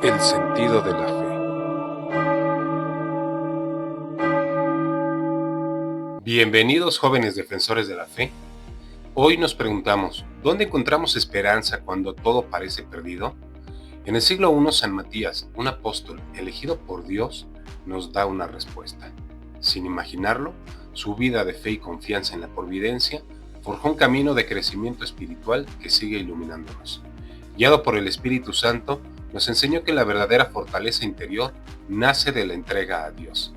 El sentido de la fe. Bienvenidos, jóvenes defensores de la fe. Hoy nos preguntamos, ¿dónde encontramos esperanza cuando todo parece perdido? En el siglo I, San Matías, un apóstol elegido por Dios, nos da una respuesta. Sin imaginarlo, su vida de fe y confianza en la providencia forjó un camino de crecimiento espiritual que sigue iluminándonos. Guiado por el Espíritu Santo, nos enseñó que la verdadera fortaleza interior nace de la entrega a Dios.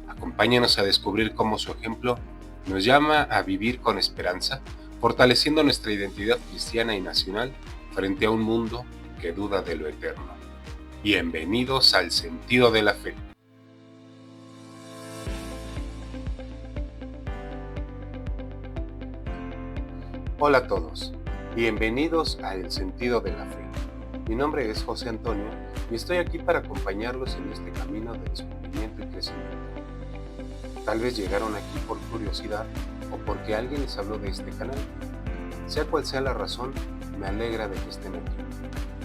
Acompáñenos a descubrir cómo su ejemplo nos llama a vivir con esperanza, fortaleciendo nuestra identidad cristiana y nacional frente a un mundo que duda de lo eterno. Bienvenidos al sentido de la fe. Hola a todos, bienvenidos a El sentido de la fe. Mi nombre es José Antonio y estoy aquí para acompañarlos en este camino de descubrimiento y crecimiento. Tal vez llegaron aquí por curiosidad o porque alguien les habló de este canal. Sea cual sea la razón, me alegra de que estén aquí.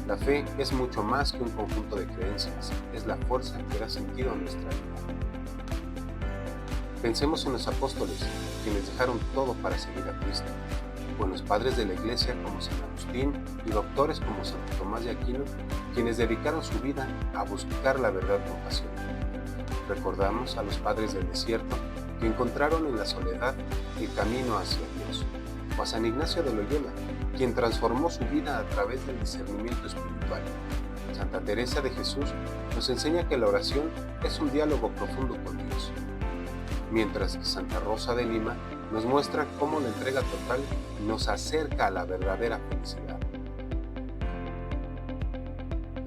La fe es mucho más que un conjunto de creencias, es la fuerza que da sentido a nuestra vida. Pensemos en los apóstoles, quienes dejaron todo para seguir a Cristo, o en los padres de la Iglesia como San Agustín y doctores como Santo Tomás de Aquino, quienes dedicaron su vida a buscar la verdad con pasión. Recordamos a los padres del desierto que encontraron en la soledad el camino hacia Dios, o a San Ignacio de Loyola, quien transformó su vida a través del discernimiento espiritual. Santa Teresa de Jesús nos enseña que la oración es un diálogo profundo con Dios, mientras que Santa Rosa de Lima nos muestra cómo la entrega total nos acerca a la verdadera felicidad.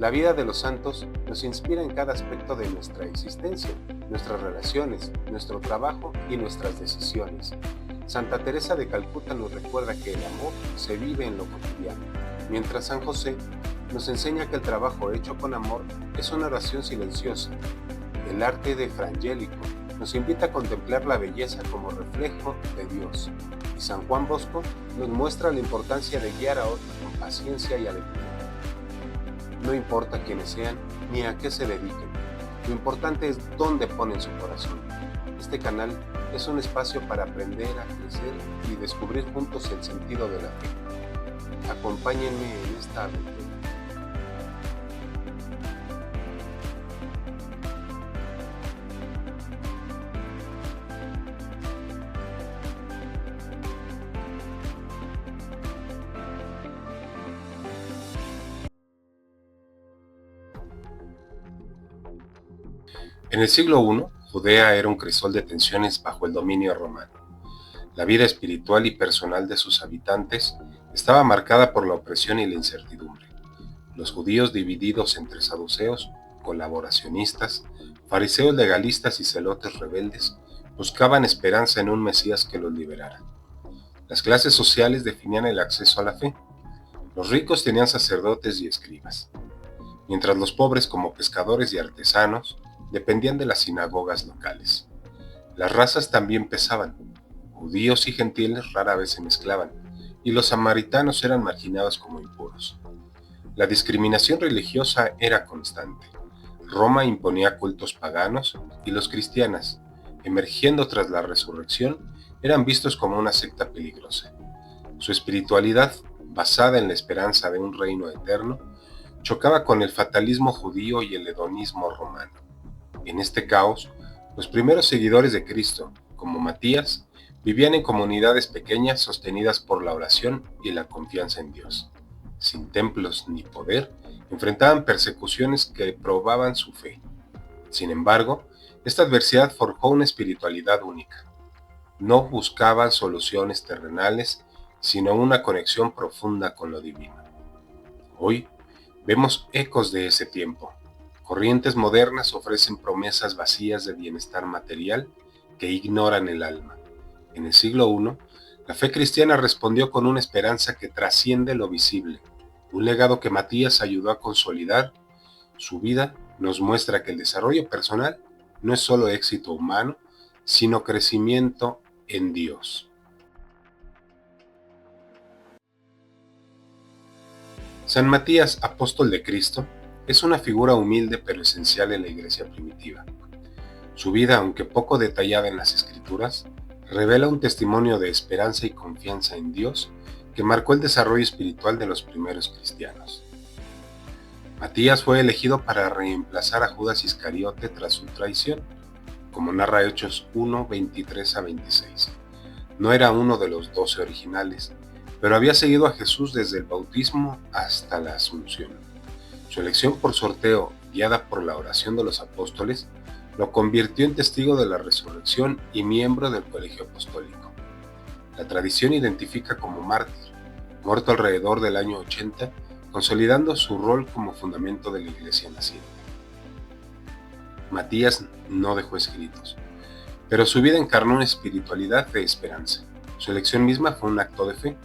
La vida de los santos nos inspira en cada aspecto de nuestra existencia, nuestras relaciones, nuestro trabajo y nuestras decisiones. Santa Teresa de Calcuta nos recuerda que el amor se vive en lo cotidiano, mientras San José nos enseña que el trabajo hecho con amor es una oración silenciosa. El arte de Frangélico nos invita a contemplar la belleza como reflejo de Dios, y San Juan Bosco nos muestra la importancia de guiar a otros con paciencia y alegría. No importa quiénes sean ni a qué se dediquen, lo importante es dónde ponen su corazón. Este canal es un espacio para aprender a crecer y descubrir juntos el sentido de la fe. Acompáñenme en esta aventura. En el siglo I, Judea era un crisol de tensiones bajo el dominio romano. La vida espiritual y personal de sus habitantes estaba marcada por la opresión y la incertidumbre. Los judíos divididos entre saduceos, colaboracionistas, fariseos legalistas y celotes rebeldes buscaban esperanza en un Mesías que los liberara. Las clases sociales definían el acceso a la fe. Los ricos tenían sacerdotes y escribas, mientras los pobres, como pescadores y artesanos, dependían de las sinagogas locales. Las razas también pesaban. Judíos y gentiles rara vez se mezclaban, y los samaritanos eran marginados como impuros. La discriminación religiosa era constante. Roma imponía cultos paganos y los cristianos, emergiendo tras la resurrección, eran vistos como una secta peligrosa. Su espiritualidad, basada en la esperanza de un reino eterno, chocaba con el fatalismo judío y el hedonismo romano. En este caos, los primeros seguidores de Cristo, como Matías, vivían en comunidades pequeñas sostenidas por la oración y la confianza en Dios. Sin templos ni poder, enfrentaban persecuciones que probaban su fe. Sin embargo, esta adversidad forjó una espiritualidad única. No buscaban soluciones terrenales, sino una conexión profunda con lo divino. Hoy vemos ecos de ese tiempo. Corrientes modernas ofrecen promesas vacías de bienestar material que ignoran el alma. En el siglo I, la fe cristiana respondió con una esperanza que trasciende lo visible. Un legado que Matías ayudó a consolidar. Su vida nos muestra que el desarrollo personal no es solo éxito humano, sino crecimiento en Dios. San Matías, apóstol de Cristo, Es una figura humilde pero esencial en la iglesia primitiva. Su vida, aunque poco detallada en las escrituras, revela un testimonio de esperanza y confianza en Dios que marcó el desarrollo espiritual de los primeros cristianos. Matías fue elegido para reemplazar a Judas Iscariote tras su traición, como narra Hechos 1, 23 a 26. No era uno de los 12 originales, pero había seguido a Jesús desde el bautismo hasta la Asunción. Su elección por sorteo, guiada por la oración de los apóstoles, lo convirtió en testigo de la resurrección y miembro del colegio apostólico. La tradición identifica como mártir, muerto alrededor del año 80, consolidando su rol como fundamento de la iglesia naciente. Matías no dejó escritos, pero su vida encarnó una espiritualidad de esperanza. Su elección misma fue un acto de fe.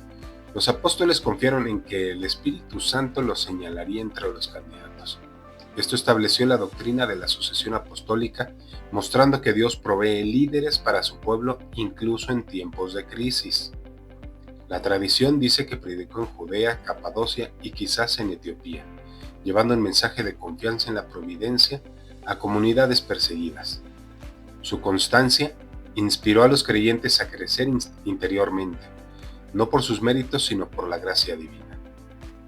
Los apóstoles confiaron en que el Espíritu Santo los señalaría entre los candidatos. Esto estableció la doctrina de la sucesión apostólica, mostrando que Dios provee líderes para su pueblo incluso en tiempos de crisis. La tradición dice que predicó en Judea, Capadocia y quizás en Etiopía, llevando el mensaje de confianza en la providencia a comunidades perseguidas. Su constancia inspiró a los creyentes a crecer interiormente, no por sus méritos sino por la gracia divina.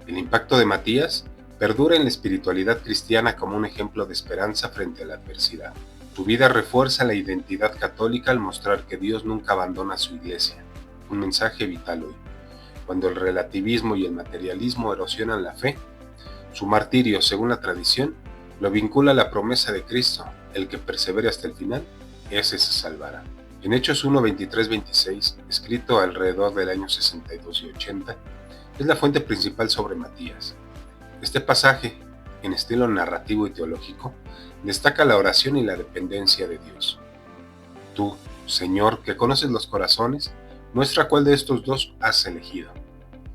El impacto de Matías perdura en la espiritualidad cristiana como un ejemplo de esperanza frente a la adversidad. Su vida refuerza la identidad católica al mostrar que Dios nunca abandona a su iglesia, un mensaje vital hoy. Cuando el relativismo y el materialismo erosionan la fe, su martirio, según la tradición, lo vincula a la promesa de Cristo: el que persevere hasta el final, ese se salvará. En Hechos 1, 23, 26, escrito alrededor del año 62 y 80, es la fuente principal sobre Matías. Este pasaje, en estilo narrativo y teológico, destaca la oración y la dependencia de Dios. Tú, Señor, que conoces los corazones, muestra cuál de estos dos has elegido.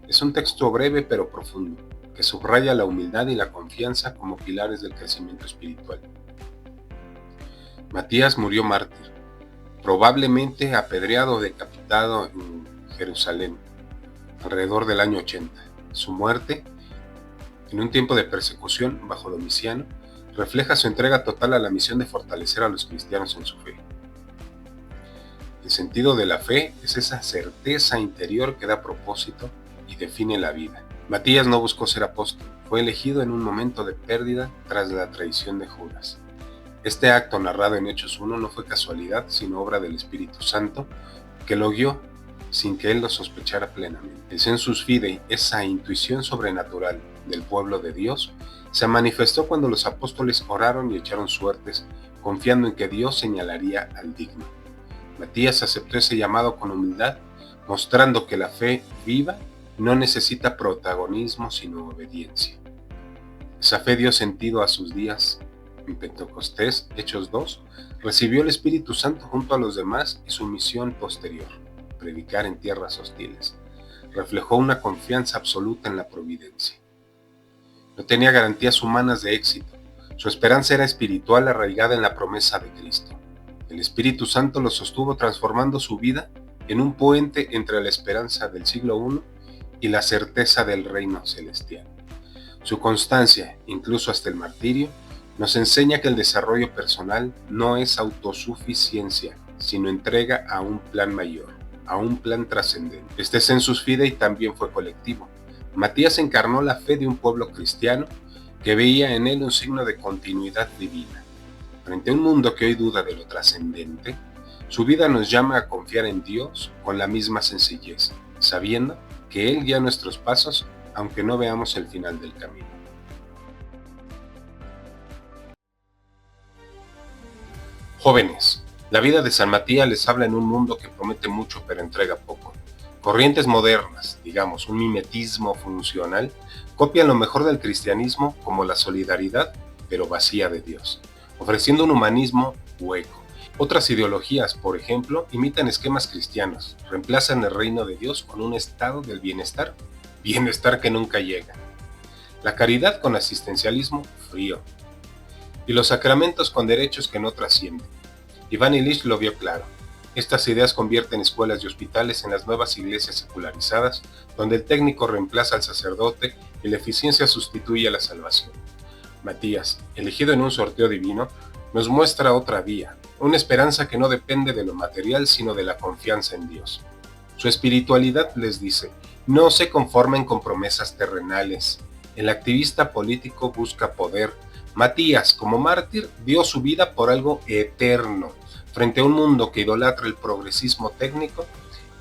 Es un texto breve pero profundo, que subraya la humildad y la confianza como pilares del crecimiento espiritual. Matías murió mártir, probablemente apedreado o decapitado en Jerusalén, alrededor del año 80. Su muerte, en un tiempo de persecución bajo Domiciano, refleja su entrega total a la misión de fortalecer a los cristianos en su fe. El sentido de la fe es esa certeza interior que da propósito y define la vida. Matías no buscó ser apóstol, fue elegido en un momento de pérdida tras la traición de Judas. Este acto narrado en Hechos 1 no fue casualidad, sino obra del Espíritu Santo, que lo guió sin que él lo sospechara plenamente. El sensus fidei, esa intuición sobrenatural del pueblo de Dios, se manifestó cuando los apóstoles oraron y echaron suertes, confiando en que Dios señalaría al digno. Matías aceptó ese llamado con humildad, mostrando que la fe viva no necesita protagonismo sino obediencia. Esa fe dio sentido a sus días. En Pentecostés, Hechos 2, recibió el Espíritu Santo junto a los demás y su misión posterior, predicar en tierras hostiles, reflejó una confianza absoluta en la providencia. No tenía garantías humanas de éxito, su esperanza era espiritual arraigada en la promesa de Cristo. El Espíritu Santo lo sostuvo transformando su vida en un puente entre la esperanza del siglo I y la certeza del reino celestial. Su constancia, incluso hasta el martirio, nos enseña que el desarrollo personal no es autosuficiencia, sino entrega a un plan mayor, a un plan trascendente. Este sensus fidei también fue colectivo. Matías encarnó la fe de un pueblo cristiano que veía en él un signo de continuidad divina. Frente a un mundo que hoy duda de lo trascendente, su vida nos llama a confiar en Dios con la misma sencillez, sabiendo que Él guía nuestros pasos aunque no veamos el final del camino. Jóvenes, la vida de San Matías les habla en un mundo que promete mucho pero entrega poco. Corrientes modernas, digamos, un mimetismo funcional, copian lo mejor del cristianismo como la solidaridad, pero vacía de Dios, ofreciendo un humanismo hueco. Otras ideologías, por ejemplo, imitan esquemas cristianos, reemplazan el reino de Dios con un estado del bienestar que nunca llega. La caridad con asistencialismo frío, y los sacramentos con derechos que no trascienden. Iván Illich lo vio claro. Estas ideas convierten escuelas y hospitales en las nuevas iglesias secularizadas, donde el técnico reemplaza al sacerdote y la eficiencia sustituye a la salvación. Matías, elegido en un sorteo divino, nos muestra otra vía, una esperanza que no depende de lo material sino de la confianza en Dios. Su espiritualidad les dice, no se conformen con promesas terrenales. El activista político busca poder. Matías, como mártir, dio su vida por algo eterno. Frente a un mundo que idolatra el progresismo técnico,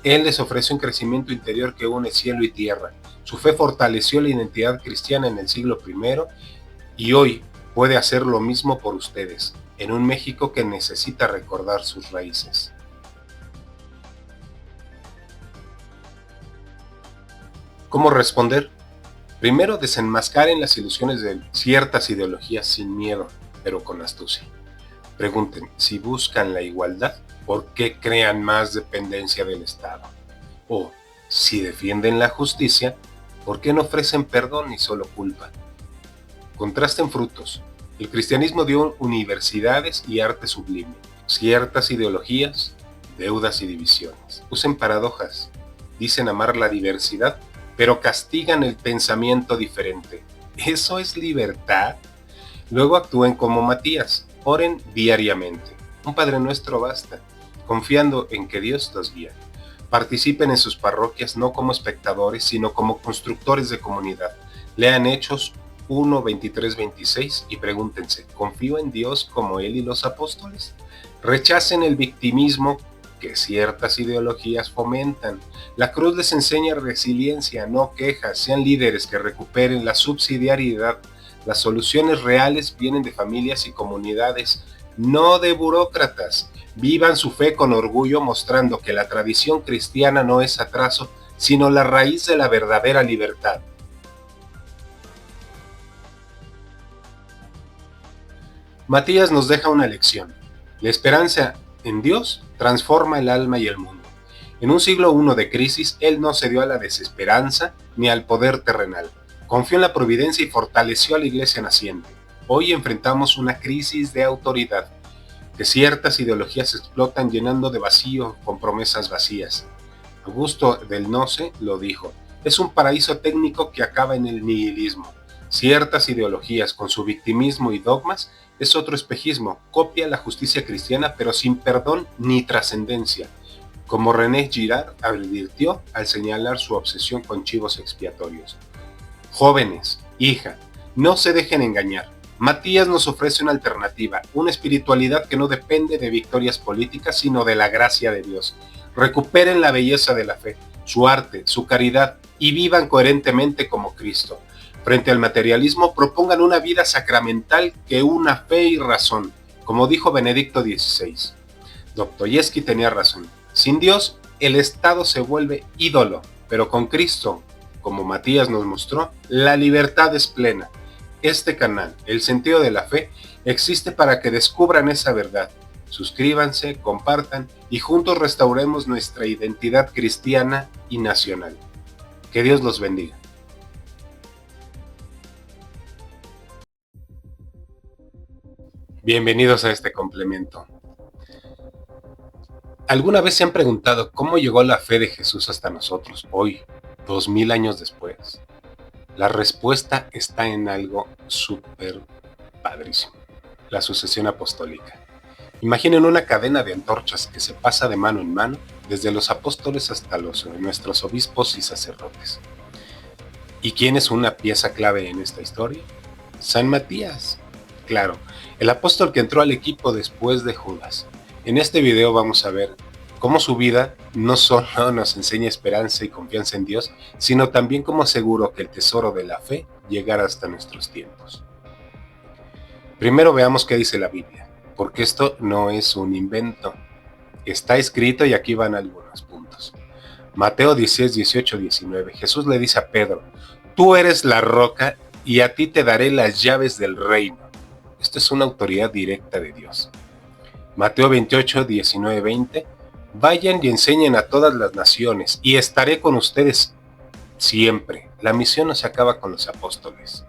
él les ofrece un crecimiento interior que une cielo y tierra. Su fe fortaleció la identidad cristiana en el siglo I y hoy puede hacer lo mismo por ustedes, en un México que necesita recordar sus raíces. ¿Cómo responder? Primero, desenmascaren las ilusiones de ciertas ideologías sin miedo, pero con astucia. Pregunten, si buscan la igualdad, ¿por qué crean más dependencia del Estado? O, si defienden la justicia, ¿por qué no ofrecen perdón y solo culpa? Contrasten frutos. El cristianismo dio universidades y arte sublime, ciertas ideologías, deudas y divisiones. Usen paradojas. Dicen amar la diversidad, pero castigan el pensamiento diferente. ¿Eso es libertad? Luego actúen como Matías. Oren diariamente. Un Padre Nuestro basta, confiando en que Dios los guía. Participen en sus parroquias no como espectadores, sino como constructores de comunidad. Lean Hechos 1, 23, 26 y pregúntense, ¿confío en Dios como Él y los apóstoles? Rechacen el victimismo que ciertas ideologías fomentan. La cruz les enseña resiliencia, no quejas. Sean líderes que recuperen la subsidiariedad. Las soluciones reales vienen de familias y comunidades, no de burócratas. Vivan su fe con orgullo, mostrando que la tradición cristiana no es atraso, sino la raíz de la verdadera libertad. Matías nos deja una lección. La esperanza en Dios transforma el alma y el mundo. En un siglo I de crisis, él no cedió a la desesperanza ni al poder terrenal. Confió en la providencia y fortaleció a la iglesia naciente. Hoy enfrentamos una crisis de autoridad, que ciertas ideologías explotan llenando de vacío con promesas vacías. Augusto del Noce lo dijo, es un paraíso técnico que acaba en el nihilismo. Ciertas ideologías con su victimismo y dogmas es otro espejismo, copia la justicia cristiana pero sin perdón ni trascendencia, como René Girard advirtió al señalar su obsesión con chivos expiatorios. Jóvenes, hija, no se dejen engañar. Matías nos ofrece una alternativa, una espiritualidad que no depende de victorias políticas, sino de la gracia de Dios. Recuperen la belleza de la fe, su arte, su caridad y vivan coherentemente como Cristo. Frente al materialismo, propongan una vida sacramental que una fe y razón, como dijo Benedicto XVI. Dostoyevsky tenía razón. Sin Dios, el Estado se vuelve ídolo, pero con Cristo, como Matías nos mostró, la libertad es plena. Este canal, El Sentido de la Fe, existe para que descubran esa verdad. Suscríbanse, compartan y juntos restauremos nuestra identidad cristiana y nacional. Que Dios los bendiga. Bienvenidos a este complemento. ¿Alguna vez se han preguntado cómo llegó la fe de Jesús hasta nosotros hoy, 2000 años después? La respuesta está en algo súper padrísimo, la sucesión apostólica. Imaginen una cadena de antorchas que se pasa de mano en mano, desde los apóstoles hasta nuestros obispos y sacerdotes. ¿Y quién es una pieza clave en esta historia? San Matías. Claro, el apóstol que entró al equipo después de Judas. En este video vamos a ver cómo su vida no solo nos enseña esperanza y confianza en Dios, sino también cómo aseguró que el tesoro de la fe llegara hasta nuestros tiempos. Primero veamos qué dice la Biblia, porque esto no es un invento. Está escrito y aquí van algunos puntos. Mateo 16, 18, 19. Jesús le dice a Pedro, tú eres la roca y a ti te daré las llaves del reino. Esto es una autoridad directa de Dios. Mateo 28, 19, 20. Vayan y enseñen a todas las naciones y estaré con ustedes siempre. La misión no se acaba con los apóstoles.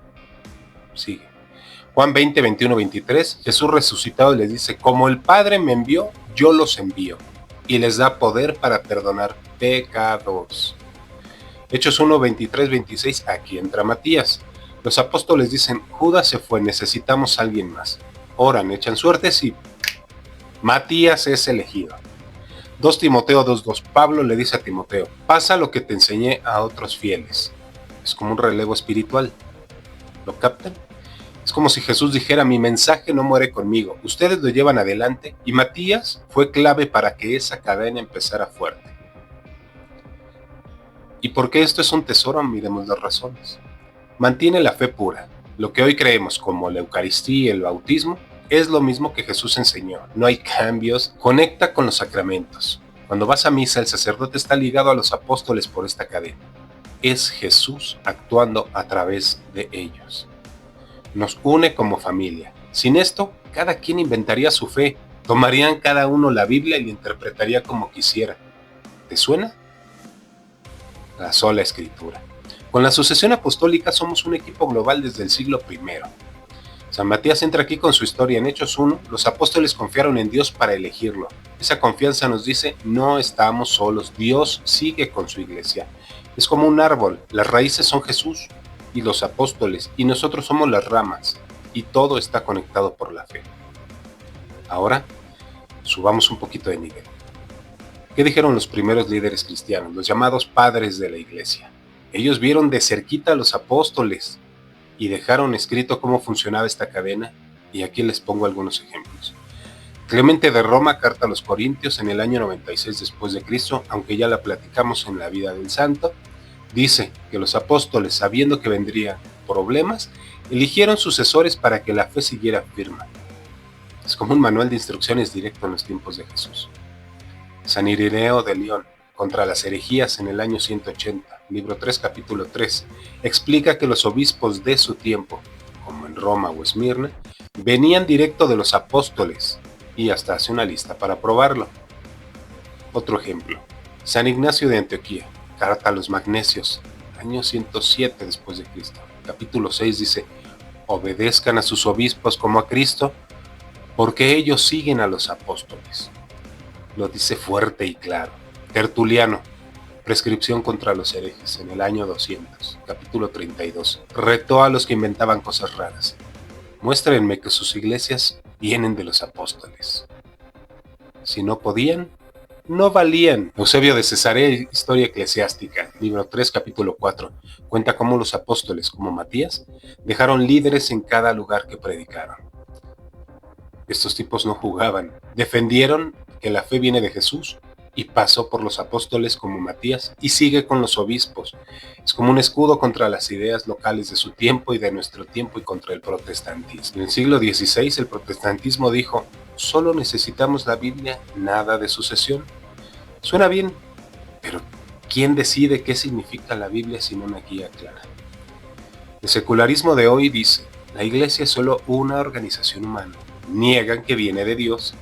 Sigue. Juan 20, 21, 23. Jesús resucitado les dice, como el Padre me envió, yo los envío. Y les da poder para perdonar pecados. Hechos 1, 23, 26. Aquí entra Matías. Los apóstoles dicen, Judas se fue, necesitamos a alguien más. Oran, echan suertes y Matías es elegido. 2 Timoteo 2:2. Pablo le dice a Timoteo, pasa lo que te enseñé a otros fieles. Es como un relevo espiritual. ¿Lo captan? Es como si Jesús dijera, mi mensaje no muere conmigo, ustedes lo llevan adelante, y Matías fue clave para que esa cadena empezara fuerte. ¿Y por qué esto es un tesoro? Miremos las razones. Mantiene la fe pura. Lo que hoy creemos como la Eucaristía y el bautismo es lo mismo que Jesús enseñó. No hay cambios. Conecta con los sacramentos. Cuando vas a misa, el sacerdote está ligado a los apóstoles por esta cadena. Es Jesús actuando a través de ellos. Nos une como familia. Sin esto, cada quien inventaría su fe. Tomarían cada uno la Biblia y la interpretaría como quisiera. ¿Te suena? La sola escritura. Con la sucesión apostólica somos un equipo global desde el siglo I. San Matías entra aquí con su historia. En Hechos 1, los apóstoles confiaron en Dios para elegirlo. Esa confianza nos dice, no estamos solos, Dios sigue con su iglesia. Es como un árbol, las raíces son Jesús y los apóstoles, y nosotros somos las ramas, y todo está conectado por la fe. Ahora, subamos un poquito de nivel. ¿Qué dijeron los primeros líderes cristianos, los llamados padres de la iglesia? Ellos vieron de cerquita a los apóstoles y dejaron escrito cómo funcionaba esta cadena, y aquí les pongo algunos ejemplos. Clemente de Roma, carta a los Corintios, en el año 96 después de Cristo, aunque ya la platicamos en la vida del santo, dice que los apóstoles, sabiendo que vendrían problemas, eligieron sucesores para que la fe siguiera firme. Es como un manual de instrucciones directo en los tiempos de Jesús. San Ireneo de León, contra las herejías en el año 180, libro 3, capítulo 3, explica que los obispos de su tiempo, como en Roma o Esmirna, venían directo de los apóstoles, y hasta hace una lista para probarlo. Otro ejemplo, San Ignacio de Antioquía, carta a los Magnesios, año 107 después de Cristo, capítulo 6 dice, obedezcan a sus obispos como a Cristo, porque ellos siguen a los apóstoles. Lo dice fuerte y claro. Tertuliano, prescripción contra los herejes, en el año 200, capítulo 32, retó a los que inventaban cosas raras. Muéstrenme que sus iglesias vienen de los apóstoles. Si no podían, no valían. Eusebio de Cesarea, Historia Eclesiástica, libro 3, capítulo 4, cuenta cómo los apóstoles, como Matías, dejaron líderes en cada lugar que predicaron. Estos tipos no jugaban, defendieron que la fe viene de Jesús y pasó por los apóstoles como Matías y sigue con los obispos. Es como un escudo contra las ideas locales de su tiempo y de nuestro tiempo y contra el protestantismo. En el siglo XVI el protestantismo dijo, solo necesitamos la Biblia, nada de sucesión. Suena bien, pero ¿quién decide qué significa la Biblia sin una guía clara? El secularismo de hoy dice, la Iglesia es solo una organización humana. Niegan que viene de Dios,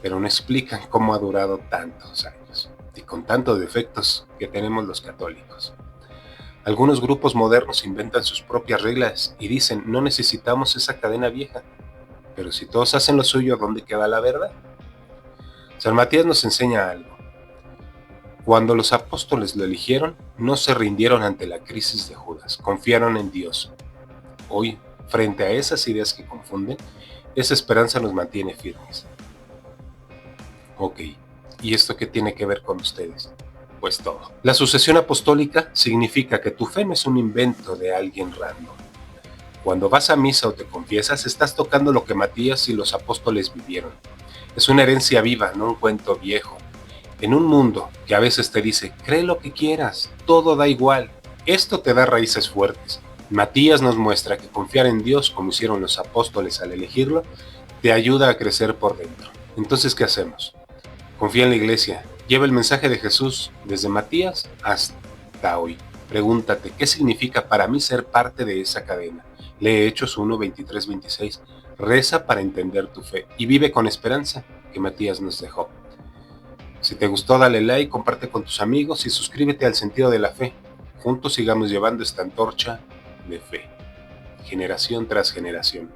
pero no explican cómo ha durado tantos años y con tantos defectos que tenemos los católicos. Algunos grupos modernos inventan sus propias reglas y dicen, no necesitamos esa cadena vieja, pero si todos hacen lo suyo, ¿dónde queda la verdad? San Matías nos enseña algo. Cuando los apóstoles lo eligieron, no se rindieron ante la crisis de Judas, confiaron en Dios. Hoy, frente a esas ideas que confunden, esa esperanza nos mantiene firmes. Ok, ¿y esto qué tiene que ver con ustedes? Pues todo. La sucesión apostólica significa que tu fe no es un invento de alguien random. Cuando vas a misa o te confiesas, estás tocando lo que Matías y los apóstoles vivieron. Es una herencia viva, no un cuento viejo. En un mundo que a veces te dice, cree lo que quieras, todo da igual, esto te da raíces fuertes. Matías nos muestra que confiar en Dios, como hicieron los apóstoles al elegirlo, te ayuda a crecer por dentro. Entonces, ¿qué hacemos? Confía en la iglesia, lleva el mensaje de Jesús desde Matías hasta hoy. Pregúntate, ¿qué significa para mí ser parte de esa cadena? Lee Hechos 1, 23, 26. Reza para entender tu fe y vive con esperanza que Matías nos dejó. Si te gustó, dale like, comparte con tus amigos y suscríbete al Sentido de la Fe. Juntos sigamos llevando esta antorcha de fe, generación tras generación.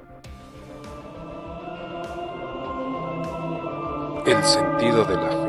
El sentido de la fe.